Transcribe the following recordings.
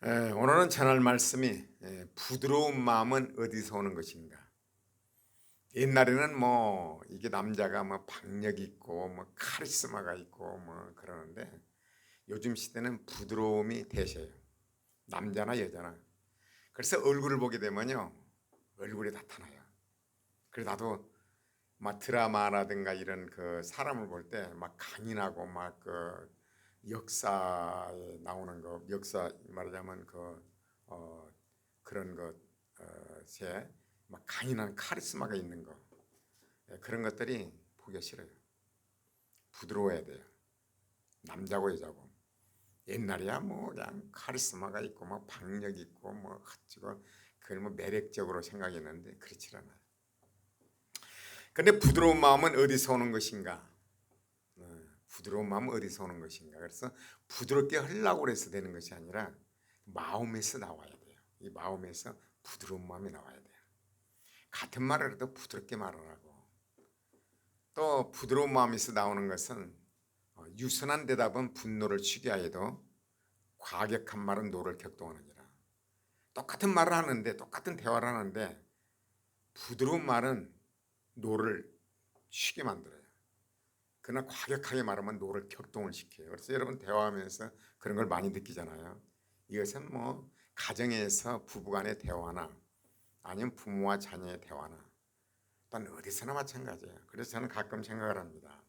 오늘은 전할 말씀이 부드러운 마음은 어디서 오는 것인가. 옛날에는 뭐 이게 남자가 뭐 박력 있고 뭐 카리스마가 있고 뭐 그러는데 요즘 시대는 부드러움이 대세예요. 남자나 여자나. 그래서 얼굴을 보게 되면요 얼굴이 나타나요. 그래서 나도 막 드라마라든가 이런 그 사람을 볼 때 막 강인하고 막 그 역사에 나오는 거, 역사 말하자면 어, 그런 것에 막 강인한 카리스마가 있는 거, 그런 것들이 보기 싫어요. 부드러워야 돼요. 남자고 여자고. 옛날이야 뭐 그냥 카리스마가 있고 뭐 박력 있고 뭐 어찌고 그걸 뭐 매력적으로 생각했는데 그렇지 않아요. 근데 부드러운 마음은 어디서 오는 것인가? 부드러운 마음은 어디서 오는 것인가? 그래서 부드럽게 하려고 해서 되는 것이 아니라 마음에서 나와야 돼요. 이 마음에서 부드러운 마음이 나와야 돼요. 같은 말을 해도 부드럽게 말하라고. 또 부드러운 마음에서 나오는 것은 유순한 대답은 분노를 취게 하여도 과격한 말은 노를 격동하느니라. 똑같은 말을 하는데 똑같은 대화를 하는데 부드러운 말은 노를 쉬게 만들어요. 그러나 과격하게 말하면 노를 격동을 시켜요. 그래서 여러분 대화하면서 그런 걸 많이 느끼잖아요. 이것은 뭐 가정에서 부부간의 대화나 아니면 부모와 자녀의 대화나 또는 어디서나 마찬가지예요. 그래서 저는 가끔 생각을 합니다.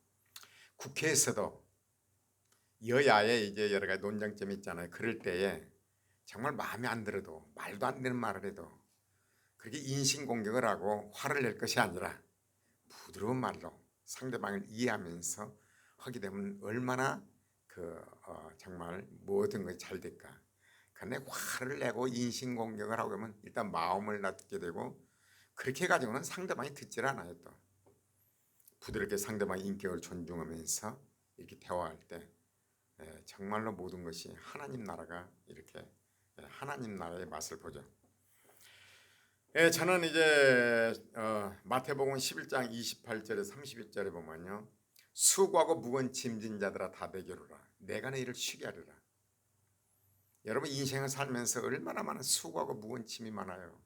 국회에서도 여야의 이제 여러 가지 논쟁점이 있잖아요. 그럴 때에 정말 마음에 안 들어도 말도 안 되는 말을 해도 그렇게 인신공격을 하고 화를 낼 것이 아니라 부드러운 말로 상대방을 이해하면서 하게 되면 얼마나 정말 모든 것이 잘 될까. 그런데 화를 내고 인신공격을 하고 그러면 일단 마음을 낮게 되고 그렇게 해가지고는 상대방이 듣질 않아요. 또 부드럽게 상대방의 인격을 존중하면서 이렇게 대화할 때 정말로 모든 것이 하나님 나라가 이렇게 하나님 나라의 맛을 보죠. 저는 이제 마태복음 11장 28절에 31절에 보면요. 수고하고 무거운 짐진 자들아 다 내게로라. 내가 너희를 쉬게 하리라. 여러분 인생을 살면서 얼마나 많은 수고하고 무거운 짐이 많아요.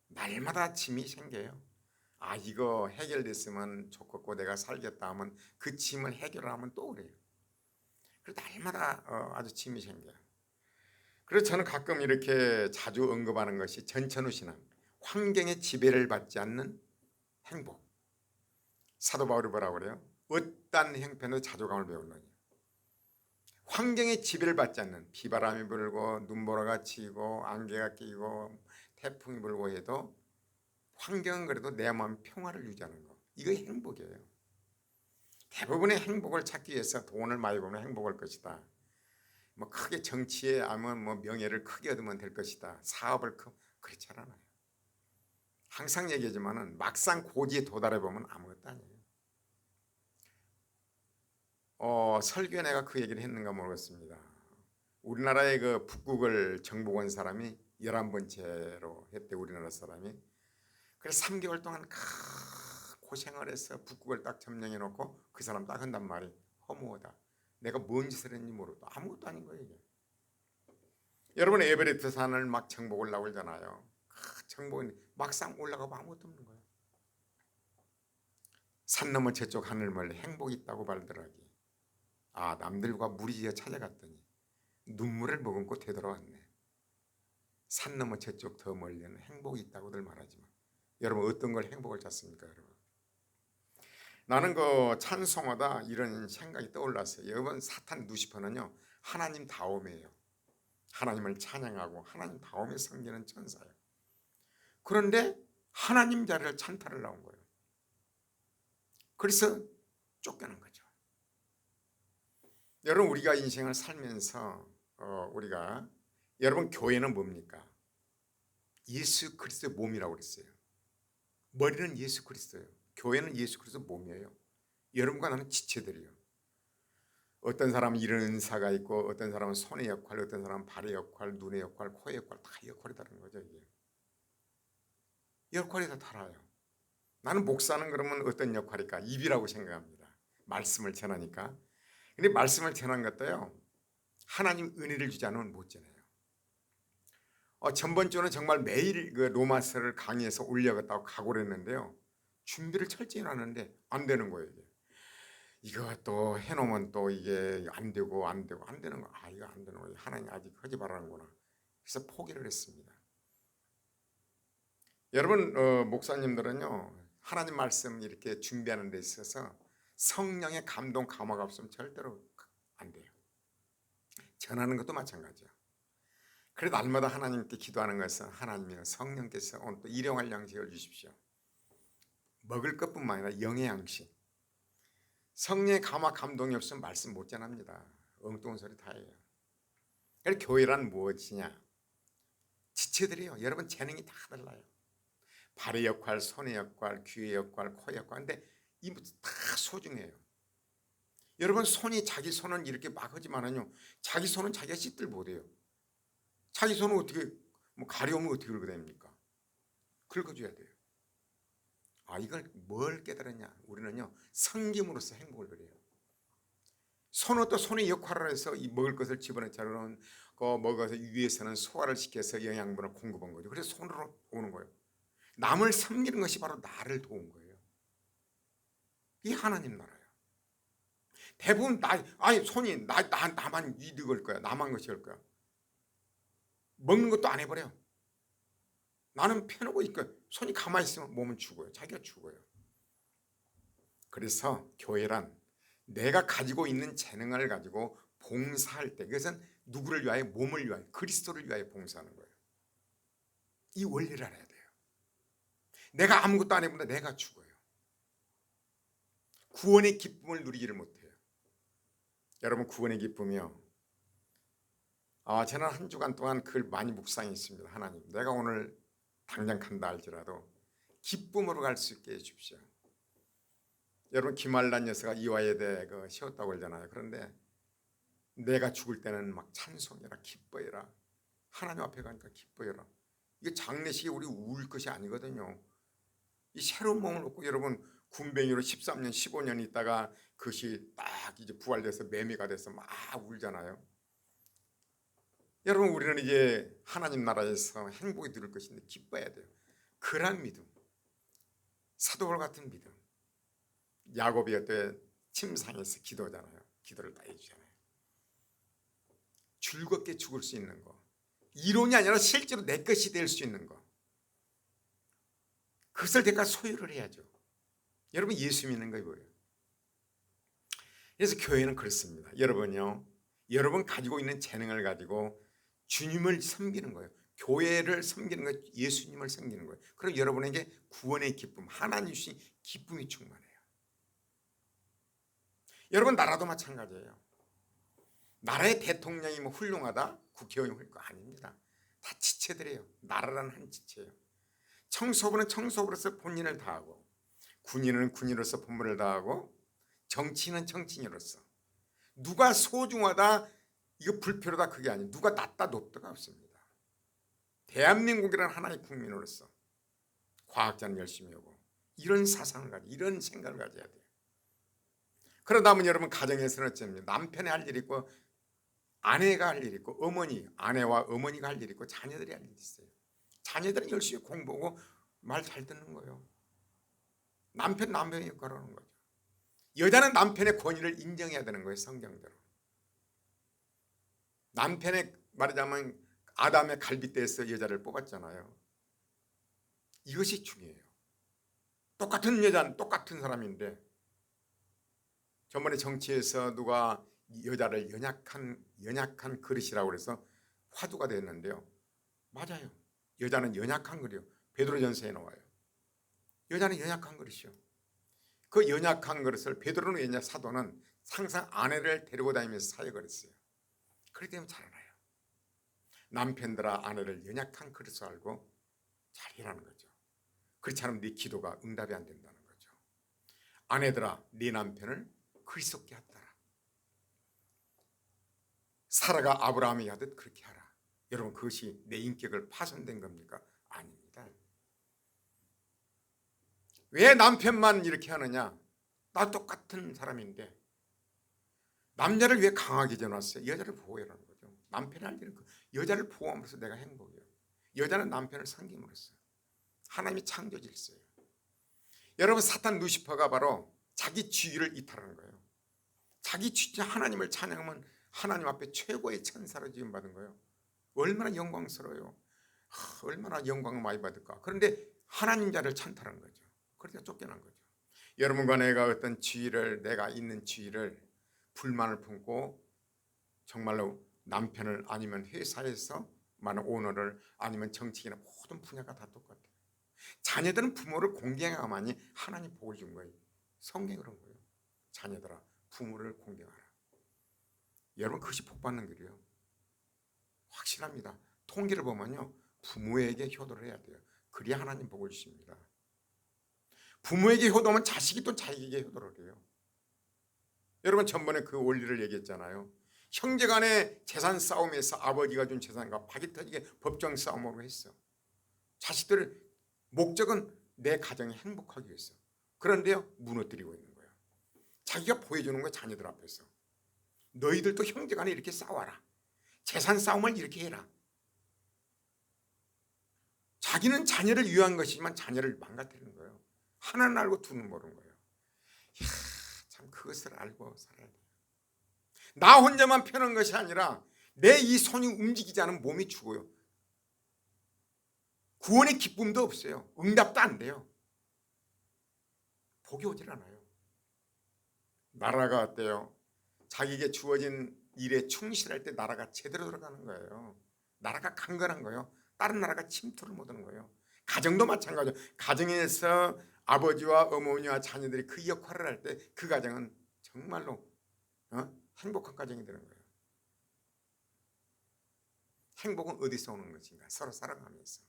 날마다 짐이 생겨요. 아 이거 해결됐으면 좋겠고 내가 살겠다 하면 그 짐을 해결하면 또 그래요. 그래서 날마다 아주 짐이 생겨요. 그래서 저는 가끔 이렇게 자주 언급하는 것이 전천후 신앙, 환경의 지배를 받지 않는 행복. 사도 바울이 뭐라고 그래요? 어떤 형편도 자존감을 배우느니 환경의 지배를 받지 않는 비바람이 불고 눈보라가 치고 안개가 끼고 태풍이 불고 해도 환경은 그래도 내 마음 평화를 유지하는 거. 이거 행복이에요. 대부분의 행복을 찾기 위해서 돈을 많이 벌면 행복할 것이다. 뭐 크게 정치에 아니면 뭐 명예를 크게 얻으면 될 것이다. 사업을 그렇지 않아요. 항상 얘기하지만은 막상 고지에 도달해 보면 아무것도 아니에요. 설교에 내가 그 얘기를 했는가 모르겠습니다. 우리나라의 그 북극을 정복한 사람이 11번째로 했대. 우리나라 사람이. 그래서 3개월 동안 고생을 해서 북극을 딱 점령해 놓고 그 사람 딱 한단 말이 허무하다. 내가 뭔 짓을 했는지 모르겠다. 아무것도 아닌 거예요 이게. 여러분 에베레스트 산을 막 정복을 하고 그러잖아요. 정복은 막상 올라가면 아무것도 없는 거예요. 산 너머 저쪽 하늘멀리 행복이 있다고 발들하기. 아 남들과 무리지어 찾아갔더니 눈물을 머금고 되돌아왔네. 산 너머 저쪽 더 멀리는 행복이 있다고들 말하지만 여러분 어떤 걸 행복을 찾습니까 여러분? 나는 그 찬송하다 이런 생각이 떠올랐어요. 여러분 사탄 루시퍼는요 하나님 다움이에요. 하나님을 찬양하고 하나님 다움에 섬기는 천사예요. 그런데 하나님 자리를 찬탈을 나온 거예요. 그래서 쫓겨난 거죠. 여러분 우리가 인생을 살면서 우리가 여러분 교회는 뭡니까? 예수 그리스도의 몸이라고 그랬어요. 머리는 예수 그리스도예요. 교회는 예수 그리스도 몸이에요. 여러분과 나는 지체들이에요. 어떤 사람은 이런 은사가 있고 어떤 사람은 손의 역할, 어떤 사람은 발의 역할, 눈의 역할, 코의 역할 다 역할이 다른 거죠. 이게. 역할이 다 달라요. 나는 목사는 그러면 어떤 역할일까? 입이라고 생각합니다. 말씀을 전하니까. 근데 말씀을 전한 것도요. 하나님 은혜를 주지 않으면 못 전해요. 전번주는 정말 매일 그 로마서를 강의해서 올려갔다고 각오를 했는데요. 준비를 철저히 하는데 안 되는 거예요. 이거 또 해놓으면 또 이게 안 되고 안 되는 거. 이거 안 되는 거예요. 하나님 아직 하지 말라는구나. 그래서 포기를 했습니다. 여러분 목사님들은요 하나님 말씀 이렇게 준비하는 데 있어서 성령의 감동 감화가 없으면 절대로 안 돼요. 전하는 것도 마찬가지야. 그래도 날마다 하나님께 기도하는 것은 하나님이여 성령께서 오늘 또 일용할 양식을 주십시오. 먹을 것뿐만 아니라 영의 양식. 성령의 감화 감동이 없으면 말씀 못 전합니다. 엉뚱한 소리 다 해요. 그래서 교회란 무엇이냐? 지체들이요. 여러분 재능이 다 달라요. 발의 역할, 손의 역할, 귀의 역할, 코의 역할. 근데 이 다 소중해요. 여러분 손이 자기 손은 이렇게 막 하지만은요. 자기 손은 자기가 씻들 못해요. 자기 손은 어떻게 가려우면 어떻게 긁어야 됩니까? 긁어줘야 돼요. 이걸 뭘 깨달았냐? 우리는요 섬김으로써 행복을 그려요. 손은 또 손의 역할을 해서 이 먹을 것을 집어넣자면 먹어서 위에서는 소화를 시켜서 영양분을 공급한 거죠. 그래서 손으로 오는 거예요. 남을 섬기는 것이 바로 나를 도운 거예요. 이 하나님 나라예요. 대부분 손이 나만 이득을 거야. 나만 것이 할 거야. 먹는 것도 안 해버려. 나는 펴놓고 있고 손이 가만히 있으면 몸은 죽어요. 자기가 죽어요. 그래서 교회란 내가 가지고 있는 재능을 가지고 봉사할 때 그것은 누구를 위하여? 몸을 위하여 그리스도를 위하여 봉사하는 거예요. 이 원리를 알아야 돼요. 내가 아무것도 안 해보면 내가 죽어요. 구원의 기쁨을 누리지를 못해요. 여러분 구원의 기쁨이요. 저는 한 주간 동안 그걸 많이 묵상했습니다. 하나님 내가 오늘 당장 간다 할지라도 기쁨으로 갈 수 있게 해주십시오. 여러분 김알란 여사가 이화여대 쉬었다고 그러잖아요. 그런데 내가 죽을 때는 막 찬송해라 기뻐해라. 하나님 앞에 가니까 기뻐해라. 이게 장례식이 우리 울 것이 아니거든요. 이 새로운 몸을 얻고 여러분 군뱅이로 13년 15년 있다가 그것이 딱 이제 부활돼서 매미가 돼서 막 울잖아요. 여러분 우리는 이제 하나님 나라에서 행복이 누릴 것인데 기뻐해야 돼요. 그런 믿음, 사도월 같은 믿음. 야곱이 어때 침상에서 기도하잖아요. 기도를 다 해주잖아요. 즐겁게 죽을 수 있는 거, 이론이 아니라 실제로 내 것이 될 수 있는 거, 그것을 내가 소유를 해야죠. 여러분 예수 믿는 거 뭐예요? 그래서 교회는 그렇습니다. 여러분요, 여러분 가지고 있는 재능을 가지고 주님을 섬기는 거예요. 교회를 섬기는 거예요. 예수님을 섬기는 거예요. 그럼 여러분에게 구원의 기쁨, 하나님 주신 기쁨이 충만해요. 여러분 나라도 마찬가지예요. 나라의 대통령이 훌륭하다, 국회의원이 훌륭하다 아닙니다. 다 지체들이에요. 나라라는 한 지체예요. 청소부는 청소부로서 본인을 다하고, 군인은 군인으로서 본분을 다하고, 정치인은 정치인으로서. 누가 소중하다, 이거 불필요하다 그게 아니에요. 누가 낮다 높다가 없습니다. 대한민국이라는 하나의 국민으로서 과학자는 열심히 하고 이런 사상을 가지고 이런 생각을 가져야 돼요. 그러다면 여러분 가정에서는 어쩌면 남편이 할 일이 있고 아내가 할 일이 있고 아내와 어머니가 할 일이 있고 자녀들이 할 일이 있어요. 자녀들은 열심히 공부하고 말 잘 듣는 거예요. 남편의 역할을 하는 거죠. 여자는 남편의 권위를 인정해야 되는 거예요. 성경대로. 남편의 말하자면 아담의 갈빗대에서 여자를 뽑았잖아요. 이것이 중요해요. 똑같은 여자는 똑같은 사람인데 저번에 정치에서 누가 여자를 연약한 그릇이라고 그래서 화두가 됐는데요. 맞아요. 여자는 연약한 그릇이요. 베드로전서에 나와요. 여자는 연약한 그릇이요. 그 연약한 그릇을 베드로는 사도는 항상 아내를 데리고 다니면서 사역을 했어요. 그렇기 때문에 잘 알아요. 남편들아 아내를 연약한 그릇으로 알고 잘 일하는 거죠. 그렇지 않으면 네 기도가 응답이 안 된다는 거죠. 아내들아 네 남편을 그리스도께 합다라. 사라가 아브라함이 하듯 그렇게 하라. 여러분 그것이 내 인격을 파손된 겁니까? 아닙니다. 왜 남편만 이렇게 하느냐? 나 똑같은 사람인데 남자를 왜 강하게 전왔어요? 여자를 보호하라는 거죠. 남편이 할 일은 여자를 보호하면서 내가 행복해요. 여자는 남편을 섬김으로써 하나님이 창조 질서예요. 여러분, 사탄 루시퍼가 바로 자기 지위를 이탈하는 거예요. 자기 지위, 하나님을 찬양하면 하나님 앞에 최고의 천사로 지금 받은 거예요. 얼마나 영광스러워요. 얼마나 영광을 많이 받을까. 그런데 하나님 자를 찬탈한 거죠. 그러니까 쫓겨난 거죠. 여러분과 내가 어떤 지위를, 내가 있는 지위를 불만을 품고 정말로 남편을, 아니면 회사에서 많은 오너를, 아니면 정치인이나 모든 분야가 다 똑같아요. 자녀들은 부모를 공경해야만이 하나님 복을 준 거예요. 성경이 그런 거예요. 자녀들아, 부모를 공경하라. 여러분, 그것이 복 받는 길이에요. 확실합니다. 통계를 보면요, 부모에게 효도를 해야 돼요. 그래야 하나님 복을 주십니다. 부모에게 효도하면 자식이 또 자기에게 효도를 해요. 여러분, 전번에 그 원리를 얘기했잖아요. 형제간의 재산 싸움에서 아버지가 준 재산과 박이 터지게 법정 싸움으로 했어. 자식들을, 목적은 내 가정이 행복하기 위해서. 그런데요, 무너뜨리고 있는 거예요. 자기가 보여주는 거예요. 자녀들 앞에서. 너희들도 형제간에 이렇게 싸워라. 재산 싸움을 이렇게 해라. 자기는 자녀를 위한 것이지만 자녀를 망가뜨리는 거예요. 하나는 알고 둘은 모르는 거예요. 이야, 참 그것을 알고 살아야 돼요. 나 혼자만 편한 것이 아니라 내 이 손이 움직이지 않으면 몸이 죽어요. 구원의 기쁨도 없어요. 응답도 안 돼요. 복이 오질 않아요. 나라가 어때요? 자기에게 주어진 일에 충실할 때 나라가 제대로 돌아가는 거예요. 나라가 강건한 거예요. 다른 나라가 침투를 못하는 거예요. 가정도 마찬가지예요. 가정에서 아버지와 어머니와 자녀들이 그 역할을 할 때 그 가정은 정말로 행복한 가정이 되는 거예요. 행복은 어디서 오는 것인가? 서로 사랑하면서.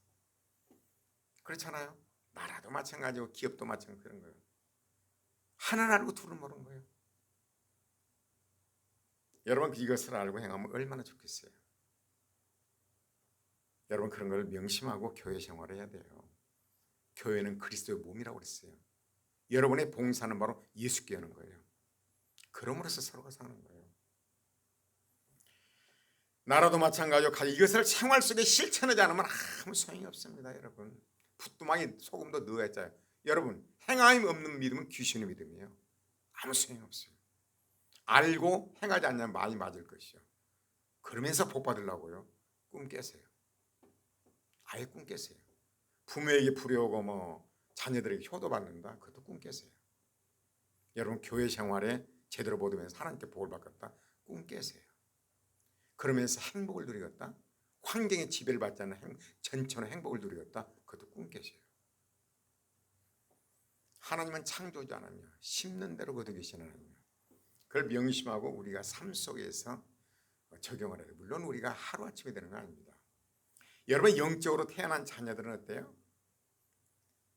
그렇잖아요. 나라도 마찬가지고 기업도 마찬가지고 그런 거예요. 하나는 알고 둘은 모르는 거예요. 여러분, 이것을 알고 행하면 얼마나 좋겠어요. 여러분, 그런 걸 명심하고 교회 생활을 해야 돼요. 교회는 그리스도의 몸이라고 그랬어요. 여러분의 봉사는 바로 예수께 하는 거예요. 그럼으로써 서로가 사는 거예요. 나라도 마찬가지로 이것을 생활 속에 실천하지 않으면 아무 소용이 없습니다. 여러분, 붓두막에 소금도 넣어야 짜요. 여러분, 행함이 없는 믿음은 귀신의 믿음이에요. 아무 소용이 없어요. 알고 행하지 않으면 많이 맞을 것이요. 그러면서 복 받으려고요. 꿈 깨세요. 아예 꿈 깨세요. 부모에게 부려오고 자녀들에게 효도받는다. 그것도 꿈 깨세요. 여러분, 교회 생활에 제대로 보듬면서 하나님께 복을 받겠다. 꿈 깨세요. 그러면서 행복을 누리겠다. 환경에 지배를 받지 않는 전천의 행복을 누리겠다. 그것도 꿈 깨세요. 하나님은 창조주 하나님이요, 심는 대로 거두기시는 하나님이요. 그걸 명심하고 우리가 삶 속에서 적용을 해야 돼요. 물론 우리가 하루아침에 되는 건 아닙니다. 여러분, 영적으로 태어난 자녀들은 어때요?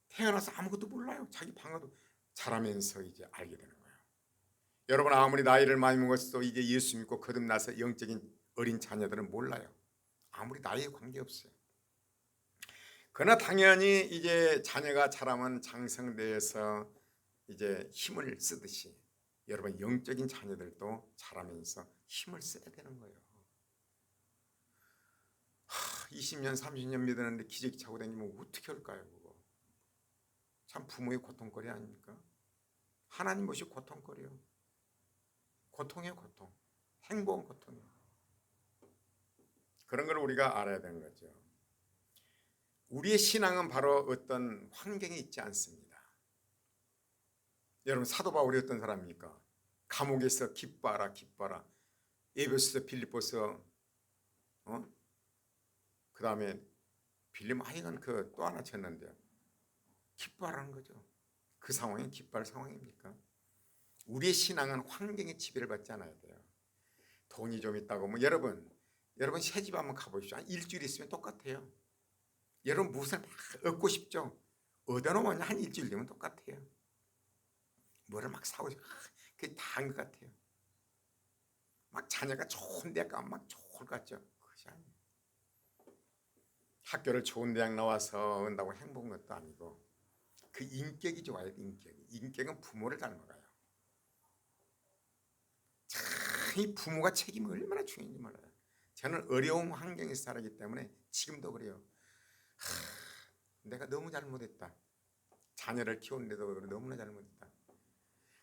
태어나서 아무것도 몰라요. 자기 방어도 자라면서 이제 알게 되는 거예요. 여러분, 아무리 나이를 많이 먹었어도 이제 예수 믿고 거듭나서 영적인 어린 자녀들은 몰라요. 아무리 나이에 관계없어요. 그러나 당연히 이제 자녀가 자라면 장성되어서 이제 힘을 쓰듯이 여러분, 영적인 자녀들도 자라면서 힘을 써야 되는 거예요. 20년 30년 믿었는데 기저귀 차고 다니면 어떻게 할까요? 그거 참 부모의 고통거리 아닙니까? 하나님 모시 고통거리요. 고통이에요. 고통. 행복은 고통이에요. 그런 걸 우리가 알아야 되는 거죠. 우리의 신앙은 바로 어떤 환경에 있지 않습니다. 여러분, 사도 바울이 어떤 사람입니까? 감옥에서 기뻐하라 기뻐하라. 에베소서, 빌립보서, 그 다음에 빌림 하여간 그 또 하나 쳤는데 기뻐하라는 거죠. 그 상황이 기뻐할 상황입니까? 우리의 신앙은 환경에 지배를 받지 않아야 돼요. 돈이 좀 있다고 여러분 새집 한번 가보십시오. 한 일주일 있으면 똑같아요. 여러분, 무엇을 막 얻고 싶죠? 얻어놓으면 한 일주일 되면 똑같아요. 뭐를 막 사고 싶어. 그게 다인 것 같아요. 막 자녀가 좋은 대학 가면 막 좋을 것 같죠? 그것이 아니에요. 학교를 좋은 대학 나와서 온다고 행복한 것도 아니고 그 인격이 좋아야 돼. 인격은 부모를 닮아가요. 참, 이 부모가 책임이 얼마나 중요한지 몰라요. 저는 어려운 환경에서 살았기 때문에 지금도 그래요. 내가 너무 잘못했다. 자녀를 키우는데도 너무나 잘못했다.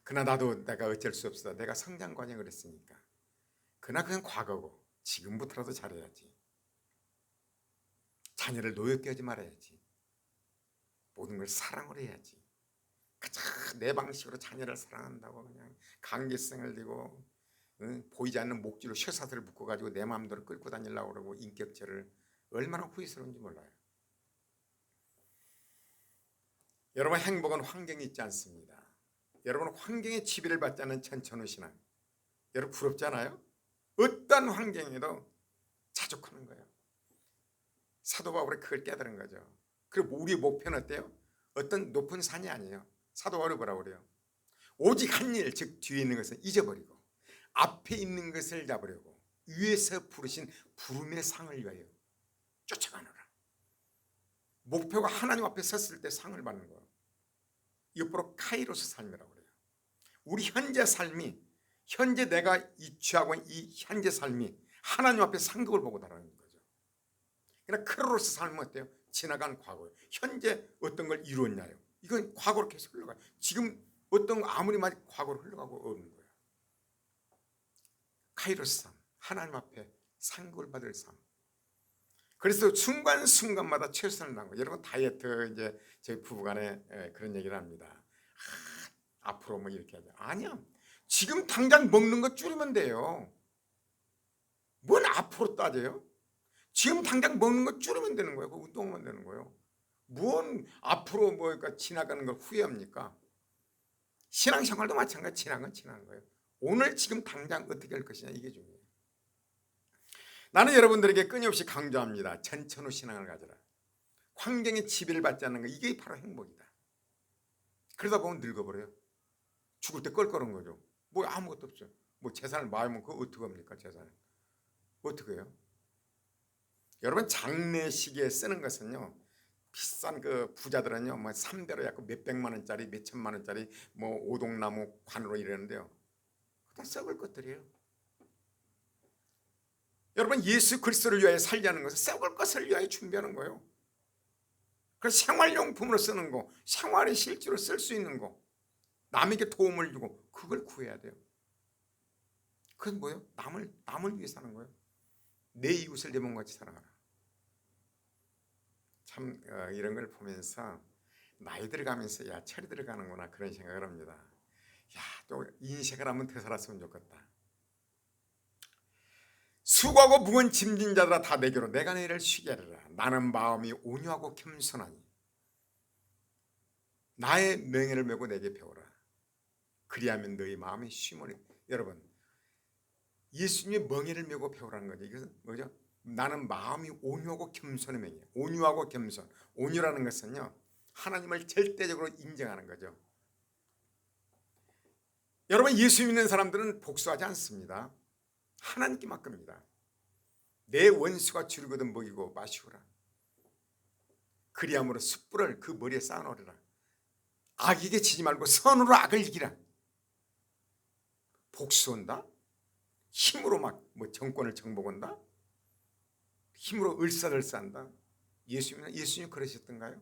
그러나 나도 내가 어쩔 수 없어. 내가 성장 과정을 했으니까. 그러나 그건 과거고 지금부터라도 잘해야지. 자녀를 노엽게 하지 말아야지. 모든 걸 사랑으로 해야지. 그저 내 방식으로 자녀를 사랑한다고 그냥 강제성을 띠고 보이지 않는 목줄로 쇠사슬을 묶어가지고 내 마음대로 끌고 다니려고 그러고 인격체를 얼마나 후회스러운지 몰라요. 여러분, 행복은 환경이 있지 않습니다. 여러분, 환경의 지배를 받지 않는 천천후 신앙, 여러분 부럽지 않아요? 어떤 환경에도 자족하는 거예요. 사도 바울이 그걸 깨달은 거죠. 그리고 우리의 목표는 어때요? 어떤 높은 산이 아니에요. 사도 바울이 뭐라고 그래요? 오직 한 일, 즉 뒤에 있는 것을 잊어버리고 앞에 있는 것을 잡으려고 위에서 부르신 부름의 상을 위하여 쫓아가노라. 목표가 하나님 앞에 섰을 때 상을 받는 거예요. 이것 바로 카이로스 삶이라고 그래요. 우리 현재 삶이, 현재 내가 취하고 있는 이 현재 삶이 하나님 앞에 상급을 보고 달하는 거죠. 그러나 크로스 삶은 어때요? 지나간 과거예요. 현재 어떤 걸 이루었냐요? 이건 과거로 계속 흘러가요. 지금 어떤 거 아무리 많이 과거로 흘러가고 오는 거예요. 카이로스 삶, 하나님 앞에 상급을 받을 삶. 그래서 순간순간마다 최선을 다하고, 여러분 다이어트 이제 저희 부부간에 그런 얘기를 합니다. 앞으로 뭐 이렇게 하자. 아니야. 지금 당장 먹는 거 줄이면 돼요. 뭔 앞으로 따져요? 지금 당장 먹는 거 줄이면 되는 거예요. 운동하면 되는 거예요. 뭔 앞으로 뭐니까 지나가는 걸 후회합니까? 신앙생활도 마찬가지. 지난 건 지난 거예요. 오늘 지금 당장 어떻게 할 것이냐, 이게 중요해요. 나는 여러분들에게 끊임없이 강조합니다. 천천후 신앙을 가져라. 환경의 지배를 받지 않는 거, 이게 바로 행복이다. 그러다 보면 늙어버려요. 죽을 때 껄껄한 거죠. 뭐 아무것도 없어요. 뭐 재산을 마으면 그거 어떻게 합니까? 재산을 어떻게 해요? 여러분, 장례식에 쓰는 것은요, 비싼 그 부자들은요 뭐 3대로 약간 몇백만 원짜리, 몇천만 원짜리 뭐 오동나무 관으로 이러는데요, 다 썩을 것들이에요. 여러분, 예수 그리스도를 위하여 살려는 것은 썩을 것을 위하여 준비하는 거예요. 그래서 생활용품으로 쓰는 거, 생활에 실제로 쓸 수 있는 거, 남에게 도움을 주고 그걸 구해야 돼요. 그건 뭐예요? 남을 위해 사는 거예요. 내 이웃을 내 몸같이 사랑하라. 참 이런 걸 보면서 나이 들어가면서 야, 철이 들어가는구나, 그런 생각을 합니다. 야, 또 인생을 한번 더 살았으면 좋겠다. 수고하고 무거운 짐진 자들아 다 내게로, 내가 너희를 쉬게 하리라. 나는 마음이 온유하고 겸손하니 나의 명예를 메고 내게 배우라. 그리하면 너희 마음이 쉼을. 여러분, 예수님의 멍에를 메고 배우라는 거죠. 이것은 뭐죠? 나는 마음이 온유하고 겸손의 명이에요. 온유하고 겸손. 온유라는 것은요, 하나님을 절대적으로 인정하는 거죠. 여러분, 예수 믿는 사람들은 복수하지 않습니다. 하나님께 맡깁니다. 내 원수가 줄이거든 먹이고 마시오라. 그리함으로 숯불을 그 머리에 쌓아놓으라. 악에게 지지 말고 선으로 악을 이기라. 복수한다? 힘으로 막 뭐 정권을 정복한다? 힘으로 을사들사한다? 예수님 그러셨던가요?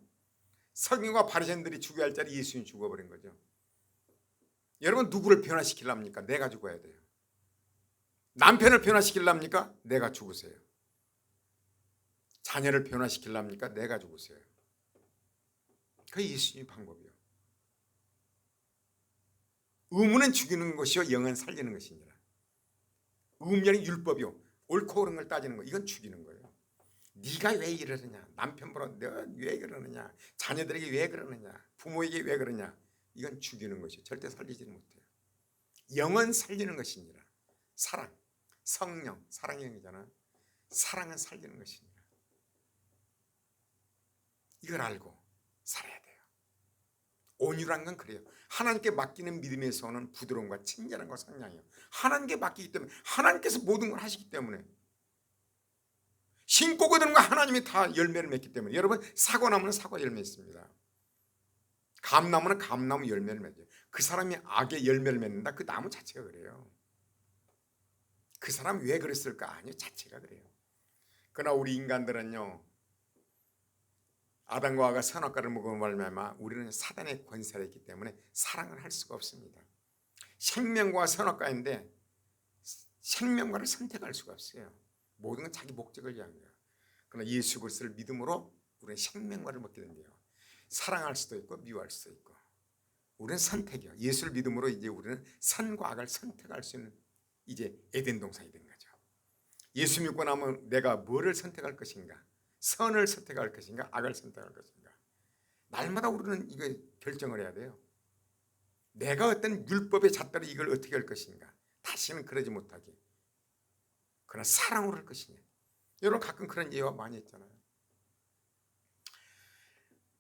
서기관과 바리새인들이 죽여야 할 자리 예수님 죽어버린 거죠. 여러분, 누구를 변화시키려합니까? 내가 죽어야 돼요. 남편을 변화시키려합니까? 내가 죽으세요. 자녀를 변화시키려합니까? 내가 죽으세요. 그게 예수님의 방법이요. 의무는 죽이는 것이요 영은 살리는 것이니라. 의무는 율법이요, 옳고 그른 걸 따지는 거, 이건 죽이는 거예요. 네가 왜 이러느냐, 남편보다 내가 왜 그러느냐, 자녀들에게 왜 그러느냐, 부모에게 왜 그러냐, 이건 죽이는 것이요, 절대 살리지는 못해요. 영은 살리는 것이니라. 사랑, 성령, 사랑의 영이잖아. 사랑은 살리는 것이니라. 이걸 알고 살아야 돼요. 온유란 건 그래요. 하나님께 맡기는 믿음에서 오는 부드러움과 친절함과 상냥이에요. 하나님께 맡기기 때문에, 하나님께서 모든 걸 하시기 때문에, 신고 거두는 거 하나님이 다 열매를 맺기 때문에. 여러분, 사과나무는 사과 열매 있습니다. 감나무는 감나무 열매를 맺어요. 그 사람이 악의 열매를 맺는다? 그 나무 자체가 그래요. 그 사람 왜 그랬을까? 아니요, 자체가 그래요. 그러나 우리 인간들은요, 아담과 하와가 선악과를 먹은 말미암아 우리는 사단의 권세가 있기 때문에 사랑을 할 수가 없습니다. 생명과 선악과인데 생명과를 선택할 수가 없어요. 모든 건 자기 목적을 위한 거예요. 그러나 예수 그리스도를 믿음으로 우리는 생명과를 먹게 된대요. 사랑할 수도 있고 미워할 수도 있고. 우리는 선택이요. 예수를 믿음으로 이제 우리는 선과 악을 선택할 수 있는 이제 에덴 동산이 된 거죠. 예수 믿고 나면 내가 뭐를 선택할 것인가? 선을 선택할 것인가? 악을 선택할 것인가? 날마다 우리는 이거 결정을 해야 돼요. 내가 어떤 율법의 잣대로 이걸 어떻게 할 것인가? 다시는 그러지 못하게. 그러나 사랑으로 할 것이냐? 여러분 가끔 그런 예화 많이 했잖아요.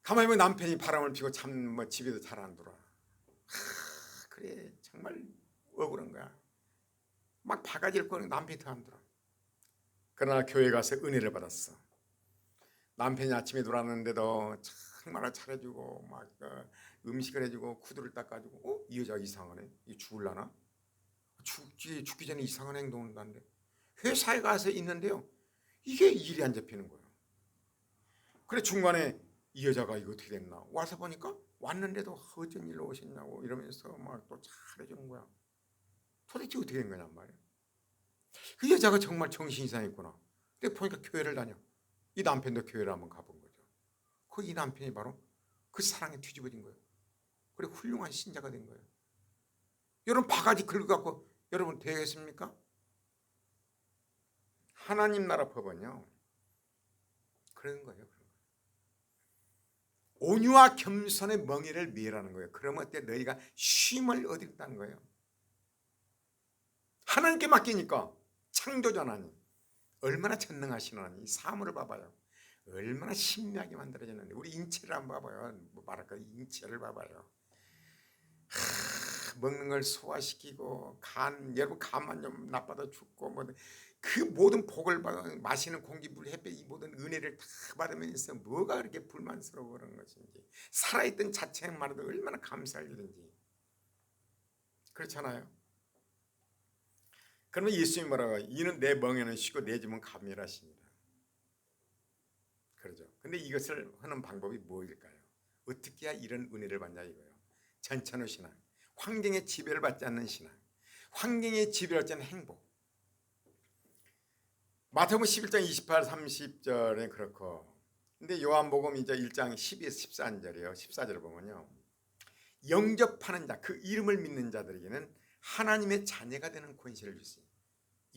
가만히 보면 남편이 바람을 피고 참 뭐 집에도 잘 안 들어와. 그래 정말 억울한 거야. 막 바가지를 꺼내 남편이 더 안 들어. 그러나 교회 가서 은혜를 받았어. 남편이 아침에 들어왔는데도 정말 잘해주고 막 음식을 해주고 구두를 닦아주고 이 여자 이상하네. 이 죽을라나? 죽기 전에 이상한 행동을 한다는데 회사에 가서 있는데요. 이게 일이 안 잡히는 거예요. 그래 중간에 이 여자가 이거 어떻게 됐나 와서 보니까 왔는데도 어쩐 일로 오셨냐고 이러면서 막 또 잘해주는 거야. 도대체 어떻게 된 거냐 말이야. 그 여자가 정말 정신이 이상했구나. 근데 보니까 교회를 다녀. 이 남편도 교회를 한번 가본 거죠. 그 이 남편이 바로 그 사랑에 뒤집어진 거예요. 그래 훌륭한 신자가 된 거예요. 여러분 바가지 긁어갖고 여러분 되겠습니까? 하나님 나라 법은요 그런 거예요. 온유와 겸손의 멍에를 미라는 거예요. 그러면 어때? 너희가 쉼을 얻었다는 거예요. 하나님께 맡기니까 창조자 하나님 얼마나 전능하신 하나님 사물을 봐봐요. 얼마나 신비하게 만들어졌는데 우리 인체를 한번 봐봐요. 뭐 말할까 인체를 봐봐요. 먹는 걸 소화시키고 간 여러분 간만 좀 나빠도 죽고 뭐 그 모든 복을 받아 마시는 공기 물 햇볕 이 모든 은혜를 다 받으면서 뭐가 그렇게 불만스러워 그런 것인지 살아있던 자체만 해도 얼마나 감사할 일인지 그렇잖아요. 그러면 예수님이 뭐라고 해요? 이는 내 멍에는 쉬고 내 짐은 감멸하시니라. 그러죠. 근데 이것을 하는 방법이 뭐일까요? 어떻게 해야 이런 은혜를 받냐 이거예요. 전천후 신앙, 환경의 지배를 받지 않는 신앙, 환경의 지배를 받지 않는 행복. 마태복음 11장 28, 30절에 그렇고 근데 요한복음 이제 1장 12에서 14절이에요. 14절을 보면요. 영접하는 자, 그 이름을 믿는 자들에게는 하나님의 자녀가 되는 권세를 주세요.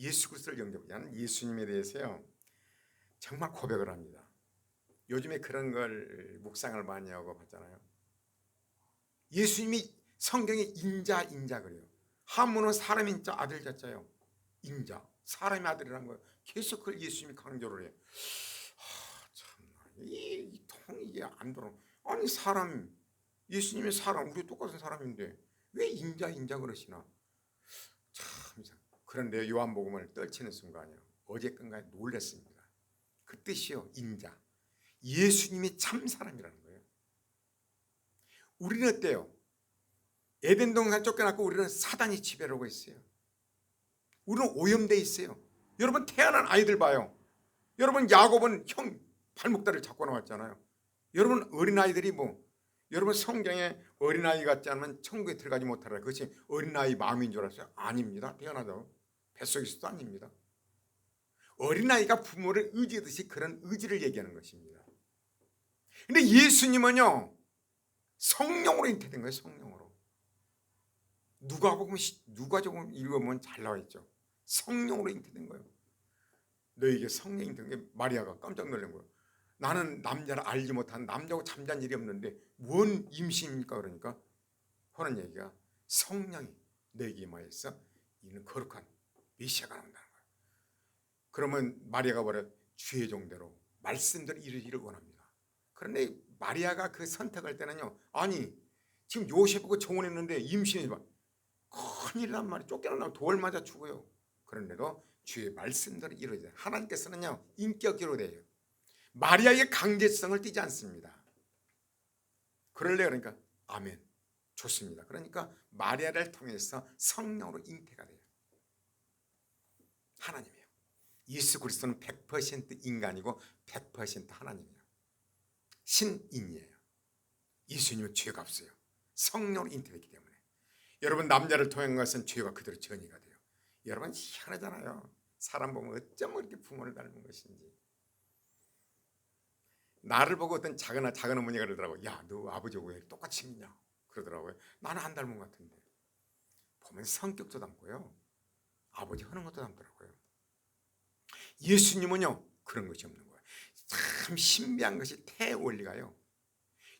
예수 그리스도를 영접하는 예수님에 대해서요. 정말 고백을 합니다. 요즘에 그런 걸 묵상을 많이 하고 봤잖아요. 예수님이 성경에 인자 그래요. 한문은 사람 인자 아들 자자요. 인자 사람의 아들이라는 거예요. 계속 그걸 예수님이 강조를 해요. 참나 이 통이 이게 안 들어. 아니 사람 예수님이 사람 우리 똑같은 사람인데 왜 인자 그러시나. 참 이상. 그런데 요한복음을 떨치는 순간이요. 어제끈까지 놀랐습니다. 그 뜻이요 인자. 예수님이 참 사람이라는 거예요. 우리는 어때요? 에덴 동산 쫓겨났고 우리는 사단이 지배를 하고 있어요. 우리는 오염되어 있어요. 여러분 태어난 아이들 봐요. 여러분 야곱은 형 발목다리를 잡고 나왔잖아요. 여러분 어린아이들이 뭐 여러분 성경에 어린아이 같지 않으면 천국에 들어가지 못하라. 그것이 어린아이 마음인 줄 알았어요? 아닙니다. 태어나도 뱃속에서도 아닙니다. 어린아이가 부모를 의지하듯이 그런 의지를 얘기하는 것입니다. 근데 예수님은요 성령으로 잉태된 거예요. 성령으로. 누가복음 읽으면 잘 나와 있죠. 성령으로 잉태된 거예요. 너에게 성령이 잉태된 게 마리아가 깜짝 놀란 거예요. 나는 남자를 알지 못한 남자하고 잠잔 일이 없는데 뭔 임신입니까? 그러니까 하는 얘기가 성령이 너에게 임하여서 이는 거룩한 메시아가 나온다는 거예요. 그러면 마리아가 뭐래? 주의 종대로 말씀대로 이루기를 원합니다. 그런데 마리아가 그 선택할 때는요. 아니 지금 요셉하고 정혼했는데 임신해봐. 큰일이란 말이 쫓겨나면 돌 맞아 죽어요. 그런데도 주의 말씀대로 이루어져요. 하나님께서는요 인격으로 돼요. 마리아의 강제성을 띠지 않습니다. 그럴래 그러니까 아멘 좋습니다. 그러니까 마리아를 통해서 성령으로 잉태가 돼요. 하나님이에요. 예수 그리스도는 100% 인간이고 100% 하나님이에요. 신인이에요. 예수님은 죄가 없어요. 성령으로 잉태됐기 때문에. 여러분, 남자를 통한 것은 죄가 그대로 전이가 돼요. 여러분, 희한하잖아요. 사람 보면 어쩜 그렇게 부모를 닮은 것인지. 나를 보고 어떤 작은 어머니가 그러더라고요. 야, 너 아버지하고 왜 똑같이 생기냐 그러더라고요. 나는 안 닮은 것 같은데. 보면 성격도 닮고요, 아버지 하는 것도 닮더라고요. 예수님은요, 그런 것이 없는 거예요. 참 신비한 것이 태 원리가요,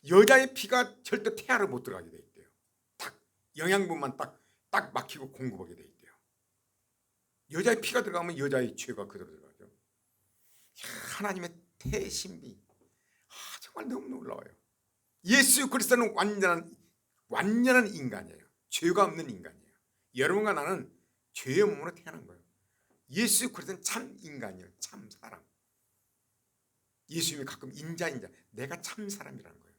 여자의 피가 절대 태아를 못 들어가게 돼 있대요. 딱 영양분만 딱 막히고 공급하게 돼 있대요. 여자의 피가 들어가면 여자의 죄가 그대로 들어가죠. 하나님의 태 신비, 정말 너무 놀라워요. 예수 그리스도는 완전한 인간이에요. 죄가 없는 인간이에요. 여러분과 나는 죄의 몸으로 태어난 거예요. 예수 그리스도는 참 인간이에요. 참 사람. 예수님이 가끔 인자 내가 참 사람이라는 거예요.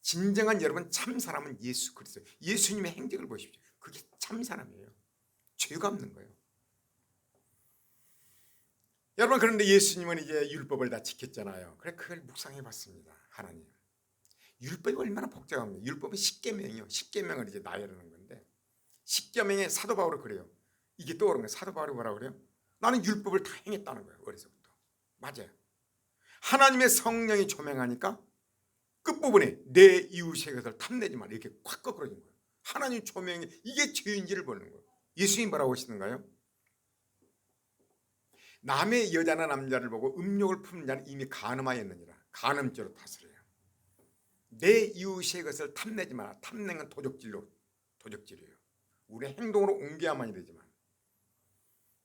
진정한 여러분 참 사람은 예수 그리스도. 예수님의 행적을 보십시오. 그게 참 사람이에요. 죄가 없는 거예요. 여러분, 그런데 예수님은 이제 율법을 다 지켰잖아요. 그래, 그걸 묵상해 봤습니다. 하나님, 율법이 얼마나 복잡합니까? 율법은 10계명이요. 10계명을 이제 나열하는 건데, 10계명에 사도 바울은 그래요. 이게 떠오르는 거예요. 사도 바울이 뭐라고 그래요? 나는 율법을 다 행했다는 거예요. 어려서부터. 맞아요. 하나님의 성령이 조명하니까 끝부분에 내 이웃의 것을 탐내지 말라, 이렇게 콱 거꾸러진 거예요. 하나님 조명이 이게 죄인지를 보는 거예요. 예수님이 뭐라고 하시는가요? 남의 여자나 남자를 보고 음욕을 품는 자는 이미 간음하였느니라. 간음죄로 다스려요. 내 이웃의 것을 탐내지 마라. 탐내는 도적질이에요. 우리의 행동으로 옮겨야만이 되지만,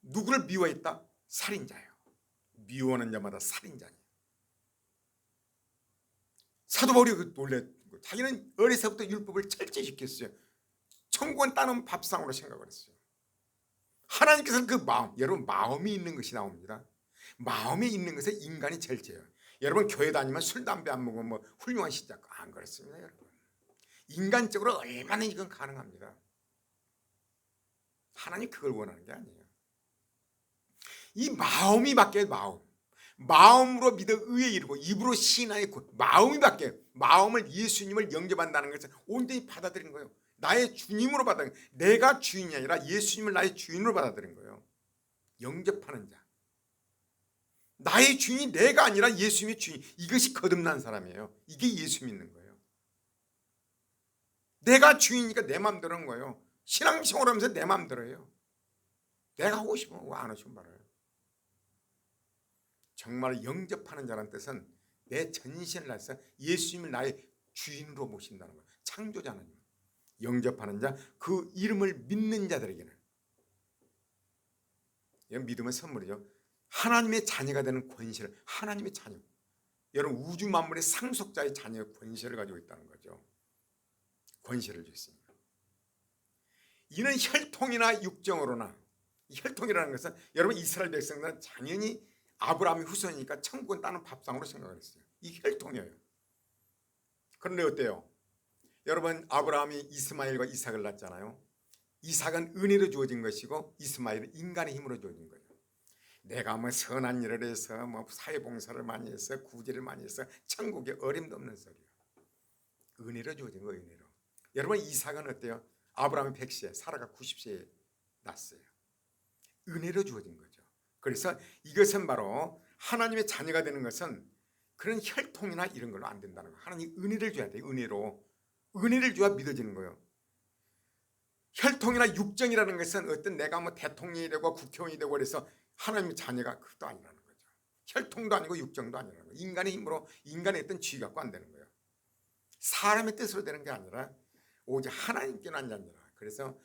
누구를 미워했다? 살인자예요. 미워하는 자마다 살인자예요. 사도 바울이 놀래, 자기는 어려서부터 율법을 철저히 지켰어요. 천국은 따는 밥상으로 생각을 했어요. 하나님께서는 그 마음, 여러분, 마음이 있는 것이 나옵니다. 마음이 있는 것에 인간이 제일 죄예요. 여러분, 교회 다니면 술, 담배 안 먹으면 뭐 훌륭한 신자, 안 그렇습니다. 여러분, 인간적으로 얼마나 이건 가능합니다. 하나님 그걸 원하는 게 아니에요. 이 마음이 바뀌어요. 마음으로 믿어 의에 이르고 입으로 신하에 마음이 바뀌어요. 마음을, 예수님을 영접한다는 것은 온전히 받아들인 거예요. 나의 주님으로 받아들인 거예요. 내가 주인이 아니라 예수님을 나의 주인으로 받아들인 거예요. 영접하는 자, 나의 주인이 내가 아니라 예수님의 주인, 이것이 거듭난 사람이에요. 이게 예수 믿는 거예요. 내가 주인이니까 내 마음대로 하는 거예요. 신앙생활 하면서 내 마음대로 해요. 내가 하고 싶으면 안 하시면 말아요. 정말 영접하는 자라는 뜻은 내 전신을 다해서 예수님을 나의 주인으로 모신다는 거예요. 창조자 하나님, 영접하는 자, 그 이름을 믿는 자들에게는, 이건 믿음의 선물이죠. 하나님의 자녀가 되는 권세를, 하나님의 자녀, 여러분 우주 만물의 상속자의 자녀의 권세를 가지고 있다는 거죠. 권세를 줬습니다. 이는 혈통이나 육정으로나, 혈통이라는 것은 여러분 이스라엘 백성들은 당연히 아브라함의 후손이니까 천국은 따는 밥상으로 생각을 했어요. 이 혈통이에요. 그런데 어때요? 여러분, 아브라함이 이스마엘과 이삭을 낳았잖아요. 이삭은 은혜로 주어진 것이고 이스마엘은 인간의 힘으로 주어진 거예요. 내가 뭐 선한 일을 해서 뭐 사회봉사를 많이 해서 구제를 많이 해서 천국에 어림도 없는 소리예요. 은혜로 주어진 거예요. 은혜로. 여러분, 이삭은 어때요? 아브라함이 100세, 사라가 90세에 낳았어요. 은혜로 주어진 거죠. 그래서 이것은 바로 하나님의 자녀가 되는 것은 그런 혈통이나 이런 걸로 안 된다는 거예요. 하나님 은혜를 줘야 돼요. 은혜를 줘야 믿어지는 거예요. 혈통이나 육정이라는 것은 어떤 내가 뭐 대통령이 되고 국회의원이 되고 그래서 하나님의 자녀가 그것도 아니라는 거죠. 혈통도 아니고 육정도 아니라는 거예요. 인간의 힘으로, 인간의 어떤 지위 갖고 안 되는 거예요. 사람의 뜻으로 되는 게 아니라 오직 하나님께 난 자녀라. 그래서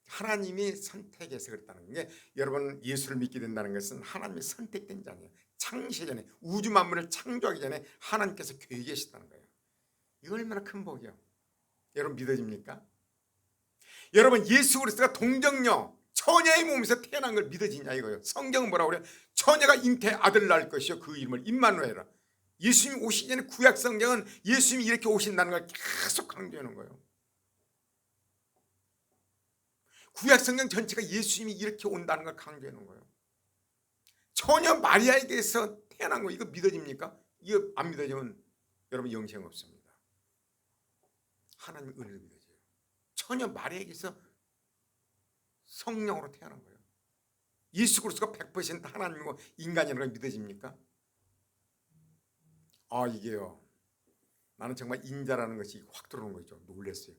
하나님이 선택해서 그랬다는 게, 여러분 예수를 믿게 된다는 것은 하나님의 선택된 자녀예요. 창세 전에, 우주 만물을 창조하기 전에 하나님께서 계획하셨다는 거예요. 이거 얼마나 큰 복이요. 여러분 믿어집니까? 여러분, 예수 그리스도가 동정녀 처녀의 몸에서 태어난 걸 믿어지냐 이거예요. 성경은 뭐라고 그래요? 처녀가 잉태 아들을 낳을 것이요 그 이름을 임마누엘이라. 예수님이 오시기 전에 구약 성경은 예수님이 이렇게 오신다는 걸 계속 강조하는 거예요. 구약 성경 전체가 예수님이 이렇게 온다는 걸 강조하는 거예요. 처녀 마리아에게서 태어난 거, 이거 믿어집니까? 이거 안 믿어지면 여러분 영생 없습니다. 하나님의 은혜로 믿어져요. 전혀 마리아에게서 성령으로 태어난 거예요. 예수 그리스도가 100% 하나님이고 인간이라고 믿어집니까? 아 이게요. 나는 정말 인자라는 것이 확 들어오는 거죠. 놀랐어요. 야,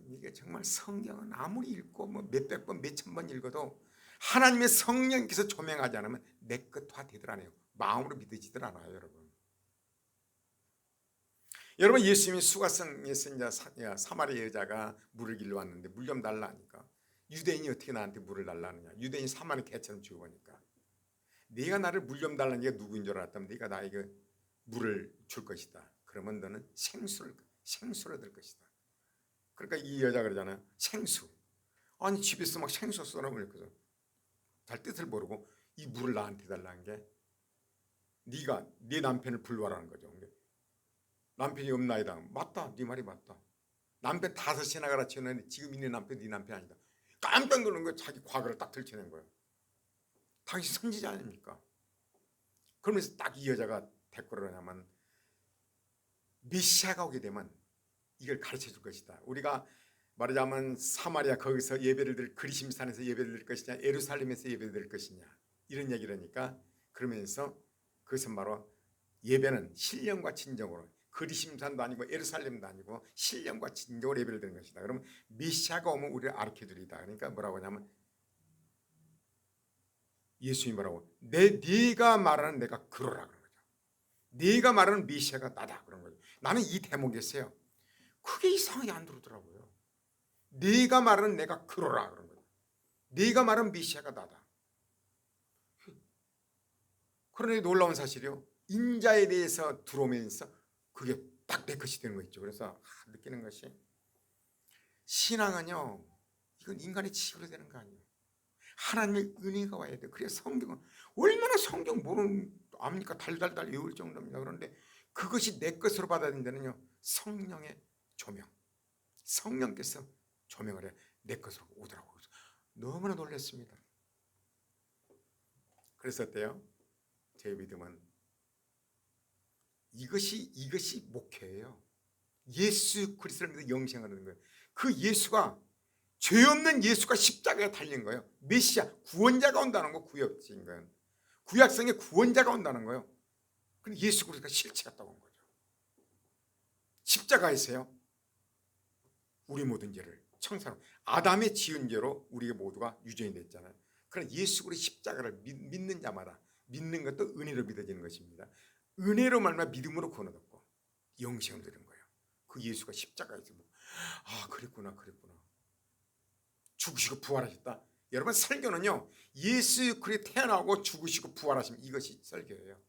이게 정말 성경은 아무리 읽고 뭐 몇백 번, 몇천 번 읽어도 하나님의 성령께서 조명하지 않으면 내 것화 되들 않아요. 마음으로 믿어지들 않아요, 여러분. 여러분 예수님이 수가성에서 이제 사마리아 여자가 물을 길러 왔는데 물 좀 달라 하니까 유대인이 어떻게 나한테 물을 달라 하느냐. 유대인이 사마리 개처럼 죽어보니까 네가 나를 물 좀 달라는 게 누구인 줄 알았다면 네가 나에게 물을 줄 것이다. 그러면 너는 생수를 얻을 것이다. 그러니까 이 여자가 그러잖아요. 생수. 아니 집에서 막 생수 썰어먹거든. 잘 뜻을 모르고 이 물을 나한테 달라는 게 네가 네 남편을 불러와라는 거죠. 남편이 없나이다. 맞다. 네 말이 맞다. 남편 5이나 갈아치웠는데 지금 있는 남편 네 남편 아니다. 깜짝 놀란 거예요. 자기 과거를 딱 들춰낸 거예요. 당신 선지자 아닙니까? 그러면서 딱 이 여자가 대꾸를 하냐면 메시아가 오게 되면 이걸 가르쳐 줄 것이다. 우리가 말하자면 사마리아 거기서 예배를 드릴 그리심산에서 예배를 드릴 것이냐 예루살렘에서 예배를 드릴 것이냐 이런 얘기를 하니까 그러면서 그것은 바로 예배는 신령과 진정으로 그리심산도 아니고 예루살렘도 아니고 신령과 진정으로 예배를 드리는 것이다. 그러면 메시아가 오면 우리를 가르쳐주리다. 그러니까 뭐라고 하냐면 예수님이 뭐라고 네가 말하는 내가 그러라 그런 거죠. 네가 말하는 메시아가 나다 그런 거죠. 나는 이 대목이었어요. 그게 이상하게 안 들어오더라고요. 네가 말하는 내가 그러라 그런 거죠. 네가 말하는 메시아가 나다. 그러니 놀라운 사실이요. 인자에 대해서 들어오면서 그게 딱 내 것이 되는 거 있죠. 그래서 느끼는 것이 신앙은요. 이건 인간의 지으로 되는 거 아니에요. 하나님의 은혜가 와야 돼요. 그래서 성경은 얼마나 성경 모르는 압니까? 달달달 외울 정도입니다. 그런데 그것이 내 것으로 받아들인 데는요. 성령의 조명. 성령께서 조명을 해 내 것으로 오더라고요. 너무나 놀랐습니다. 그래서 어때요? 제 믿음은 이것이 목표예요. 예수 그리스도를 믿어 영생을 하는 거예요. 그 예수가 죄 없는 예수가 십자가에 달린 거예요. 메시아 구원자가 온다는 거 구약적인 거예요. 구약성의 구원자가 온다는 거예요. 근데 예수 그리스도가 실체 같다고 한 거죠. 십자가에서요. 우리 모든 죄를 청산하고 아담의 지은 죄로 우리 모두가 유죄인이 됐잖아요. 그러나 예수 그리스도 십자가를 믿는 자마다 믿는 것도 은혜로 믿어지는 것입니다. 은혜로 말미암아 믿음으로 구원을 얻고 영생을 얻는 거예요. 그 예수가 십자가에서 그랬구나. 죽으시고 부활하셨다. 여러분 설교는요. 예수 그리스도 태어나고 죽으시고 부활하심 이것이 설교예요.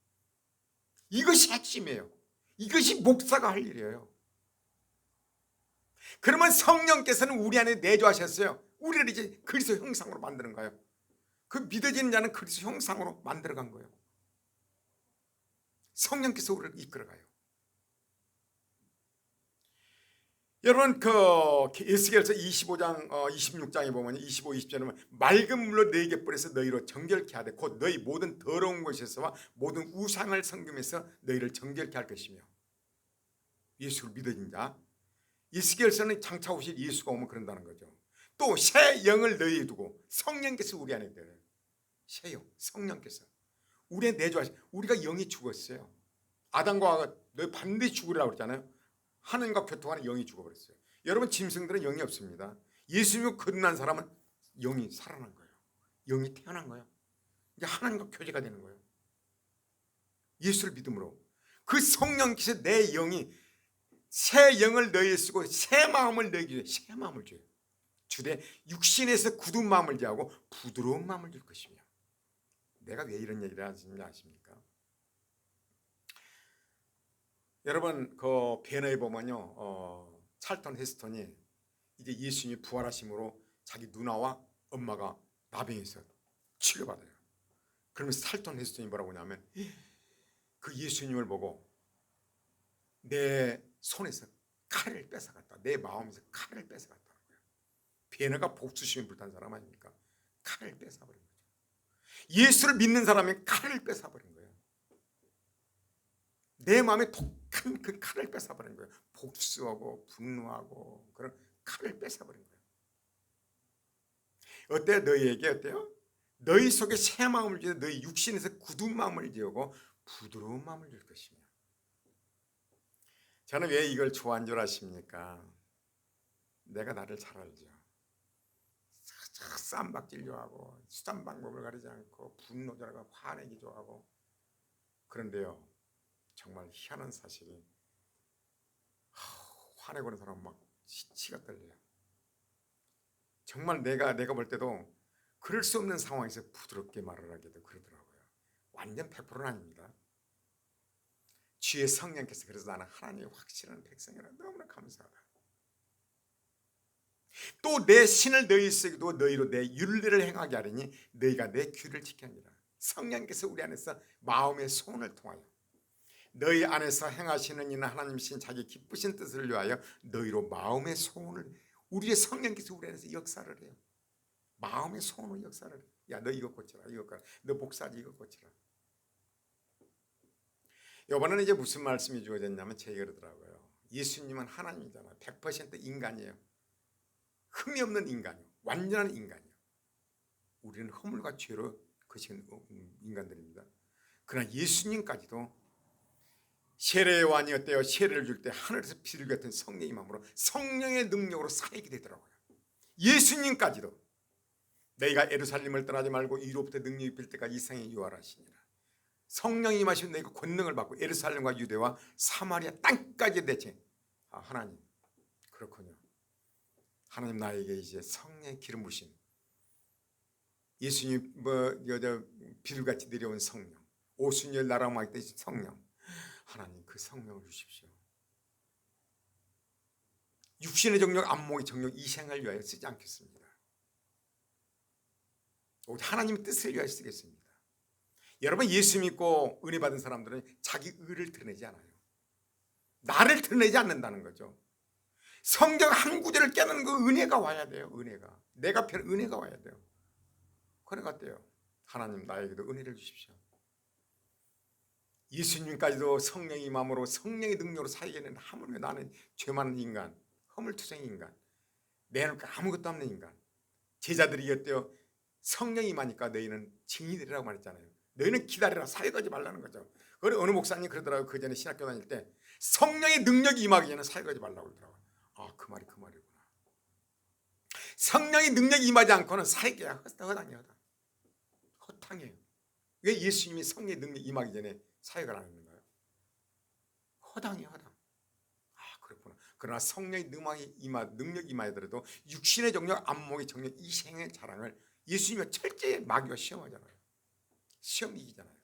이것이 핵심이에요. 이것이 목사가 할 일이에요. 그러면 성령께서는 우리 안에 내주하셨어요. 우리를 이제 그리스도 형상으로 만드는 거예요. 그 믿어지는 자는 그리스도 형상으로 만들어간 거예요. 성령께서 우리를 이끌어가요. 여러분 그 에스겔서 25장 26장에 보면 25, 27절에 보면 맑은 물로 너희에게 뿌려서 너희로 정결케 하되 곧 너희 모든 더러운 곳에서와 모든 우상을 섬기면서 너희를 정결케 할 것이며 예수를 믿어진 자 에스겔서는 장차 오실 예수가 오면 그런다는 거죠. 또 새 영을 너희에 두고 성령께서 우리 안에 들어요. 새 영, 성령께서 우리에 내주하시. 우리가 영이 죽었어요. 아담과 하와가 너희 반드시 죽으리라고 그랬잖아요. 하나님과 교통하는 영이 죽어버렸어요. 여러분 짐승들은 영이 없습니다. 예수님을 거듭난 사람은 영이 살아난 거예요. 영이 태어난 거예요. 이제 하나님과 교제가 되는 거예요. 예수를 믿음으로 그 성령께서 내 영이 새 영을 너희에 쓰고 새 마음을 너희에게 줘요. 새 마음을 줘요. 주되 육신에서 굳은 마음을 제하고 부드러운 마음을 줄 것이며. 내가 왜 이런 얘기를 하시는지 아십니까? 여러분 그 베너에 보면요 찰턴 헤스턴이 이제 예수님이 부활하심으로 자기 누나와 엄마가 나병에서 치료받아요. 그러면서 찰턴 헤스턴이 뭐라고 하냐면 그 예수님을 보고 내 손에서 칼을 뺏어갔다. 내 마음에서 칼을 뺏어갔다는 거예요. 베너가 복수심이 불탄 사람 아닙니까? 칼을 뺏어버린 거죠. 예수를 믿는 사람이 칼을 뺏어버린 거예요. 내 마음에 독한 그 칼을 뺏어버린 거예요. 복수하고 분노하고 그런 칼을 뺏어버린 거예요. 어때요? 너희에게 어때요? 너희 속에 새 마음을 주어 너희 육신에서 굳은 마음을 지우고 부드러운 마음을 줄 것이며. 저는 왜 이걸 좋아한 줄 아십니까? 내가 나를 잘 알죠. 쌈박질 좋아하고 수단 방법을 가리지 않고 분노절하고 화내기 좋아하고. 그런데요, 정말 희한한 사실이 화내고 있는 사람 막 치가 떨려요. 정말 내가 볼 때도 그럴 수 없는 상황에서 부드럽게 말을 하기도 그러더라고요. 완전 100%는 아닙니다. 주의 성령께서 그래서 나는 하나님의 확실한 백성이라 너무나 감사하다. 또 내 신을 너희 속에 두어 너희로 내 율례를 행하게 하리니 너희가 내 규를 지켜니라. 성령께서 우리 안에서 마음의 소원을 통하여 너희 안에서 행하시는 이는 하나님이신 자기 기쁘신 뜻을 위하여 너희로 마음의 소원을, 우리의 성령께서 우리 안에서 역사를 해요. 마음의 소원을 역사를 해요. 야, 너 이거 고쳐라, 이거 고쳐라, 너 목사지 이거 고쳐라. 이번에는 이제 무슨 말씀이 주어졌냐면 제가 그러더라고요. 예수님은 하나님이잖아. 100% 인간이에요. 흠이 없는 인간이요, 완전한 인간이요. 우리는 허물과 죄로 거친 인간들입니다. 그러나 예수님까지도 세례 요한이 어때요? 세례를 줄 때 하늘에서 비를 같은 성령의 마음으로 성령의 능력으로 살게 되더라고요. 예수님까지도 너희가 예루살렘을 떠나지 말고 이로부터 능력이 빌 때까지 이상에 유하라시니라. 성령이 임하시면 너희가 권능을 받고 예루살렘과 유대와 사마리아 땅까지 대체. 하나님, 그렇군요. 하나님 나에게 이제 성령의 기름 부심, 예수님 비둘같이 내려온 성령, 오순절 나라마에 되신 성령, 하나님 그 성령을 주십시오. 육신의 정력, 안목의 정력, 이 생을 위하여 쓰지 않겠습니다. 오직 하나님의 뜻을 위하여 쓰겠습니다. 여러분, 예수 믿고 은혜 받은 사람들은 자기 의를 드러내지 않아요. 나를 드러내지 않는다는 거죠. 성경 한 구절을 깨는 그 은혜가 와야 돼요. 은혜가, 내가 편 은혜가 와야 돼요. 그래 어때요? 하나님 나에게도 은혜를 주십시오. 예수님까지도 성령의 마음으로 성령의 능력으로 살게 되는, 하물며 나는 죄 많은 인간, 허물투성이 인간, 내는 아무것도 없는 인간. 제자들이 어때요? 성령이 임하니까 너희는 증인이 되리라고 말했잖아요. 너희는 기다리라, 사역하지 말라는 거죠. 그리고 어느 목사님 그러더라고요. 그 전에 신학교 다닐 때 성령의 능력이 임하기 전에 사역하지 말라고 그러더라고요. 그 말이 그 말이구나. 성령의 능력이 임하지 않고는 사역이야 허당이야, 허당. 허탕이에요. 왜 예수님이 성령의 능력이 임하기 전에 사역을 안 했는가요? 허당이에요, 허당. 그렇구나. 그러나 성령의 능력이 임하더라도 육신의 정력, 안목의 정력, 이 생의 자랑을 예수님이 철저히 마귀가 시험하잖아요. 시험 이기잖아요.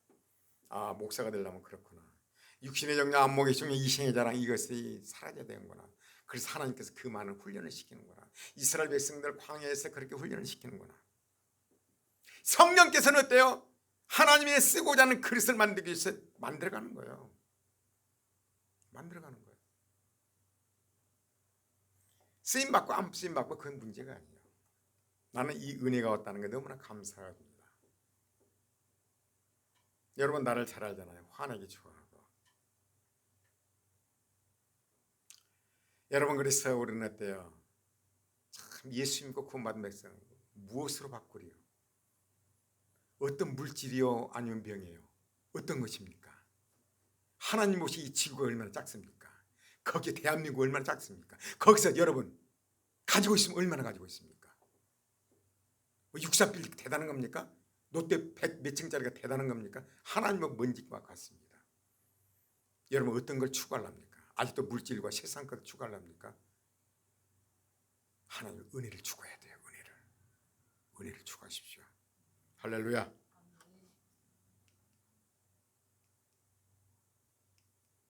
목사가 되려면 그렇구나. 육신의 정력, 안목의 정력, 이 생의 자랑, 이것이 사라져야 되는구나. 그래서 하나님께서 그 많은 훈련을 시키는구나. 이스라엘 백성들 광야에서 그렇게 훈련을 시키는구나. 성령께서는 어때요? 하나님이 쓰고자 하는 그릇을 만들기 위해서 만들어가는 거예요. 만들어가는 거예요. 쓰임받고 안 쓰임받고 그건 문제가 아니에요. 나는 이 은혜가 왔다는 게 너무나 감사합니다. 여러분, 나를 잘 알잖아요. 화내기 좋아하고. 여러분, 그래서 우리는 어때요? 참 예수 믿고 구원받은 백성 무엇으로 바꾸리요? 어떤 물질이요? 아니면 병이에요? 어떤 것입니까? 하나님 없이 이 지구가 얼마나 작습니까? 거기에 대한민국 얼마나 작습니까? 거기서 여러분 가지고 있으면 얼마나 가지고 있습니까? 63빌딩 대단한 겁니까? 롯데 100 몇 층짜리가 대단한 겁니까? 하나님은 먼지와 같습니다. 여러분, 어떤 걸 추구하랍니까? 아직도 물질과 세상 것을 추구하랍니까? 하나님 은혜를 추구해야 돼요. 은혜를 추구하십시오. 할렐루야.